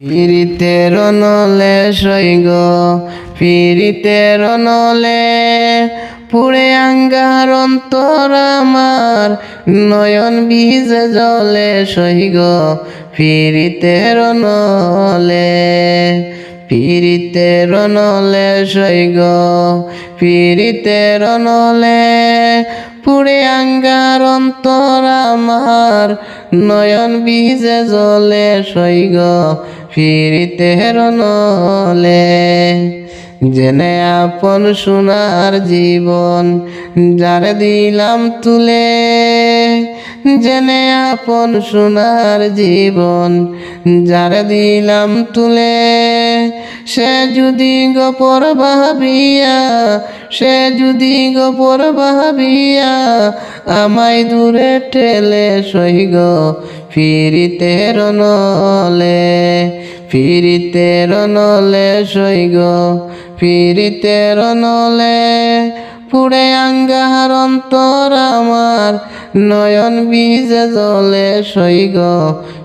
পিরিতের নলে সৈগ পিরিতের নলে পুড়ে আঙ্গার অন্তর আমার নয়ন ভিজে জলে সৈগ পিরিতের নলে পিরিতের নলে সৈগ পিরিতের নলে পুড়ে আঙ্গার অন্তর আমার নয়ন ভিজে জলে সৈগ পিরিতের নলে জেনে আপন সোনার জীবন যারে দিলাম তুলে জেনে আপন সোনার জীবন যারে দিলাম তুলে সে যদি গোপর ভাবিয়া সে যদি গোপর ভাবিয়া আমায় দূরে ঠেলে সইগ পিরিতের নলে পিরিতের নলে সইগ পিরিতের নলে পুড়ে আঙ্গার অন্তর আমার নয়ন ভিজে জলে সইগ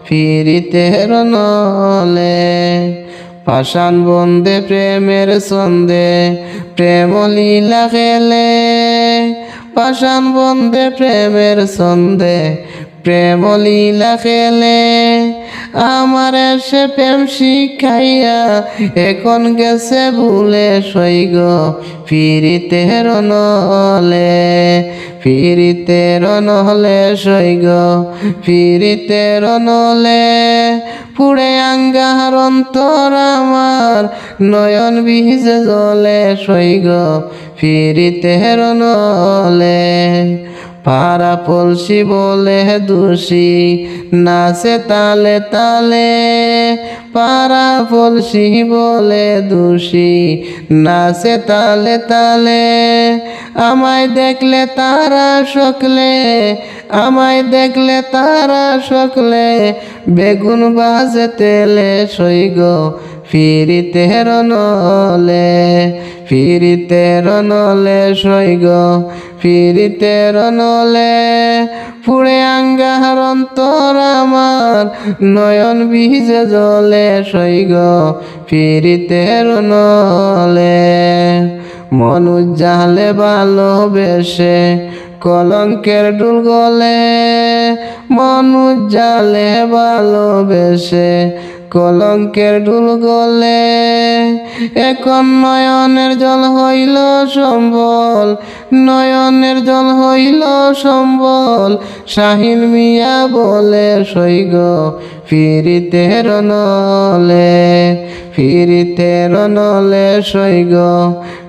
পিরিতের নলে পাষাণ বন্দে প্রেমের ছন্দে প্রেম লীলা খেলে পাষাণ বন্দে প্রেমের ছন্দে প্রেম লীলা খেলে আমার সে প্রেম শিখাইয়া এখন গেছে ভুলে সইগ পিরিতের নলে পিরিতের নলে সইগ পিরিতের নলে পুড়ে আঙ্গার অন্তর আমার নয়ন ভিজে জলে সইগ পিরিতের নলে পাড়া পড়শি বলে দোষী নাচে তালে তালে পাড়া পড়শি বলে দোষী নাচে তালে তালে আমায় দেখলে তারা সকলে আমায় দেখলে তারা সকলে বেগুন বাজে তেলে সইগ পিরিতের নলে পিরিতের নলে সইগ পিরিতের নলে পুড়ে আঙ্গার অন্তর আমার নয়ন ভিজে জলে সইগ পিরিতের নলে মনুষ জালে ভালোবেসে কলঙ্কের ডুল গলে মনুষ জালে ভালোবেসে কলঙ্কের ডুল গলে এখন নয়নের জল হইল সম্বল নয়নের জল হইল সম্বল শাহিন মিয়া বলে সইগ পিরিতের নলে পিরিতের নলে সইগ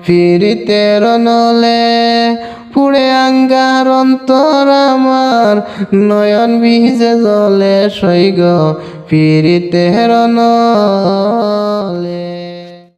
পিরিতের নলে পুড়ে আঙ্গার অন্তর আমার নয়ন ভিজে জলে সইগ পিরিতের নলে।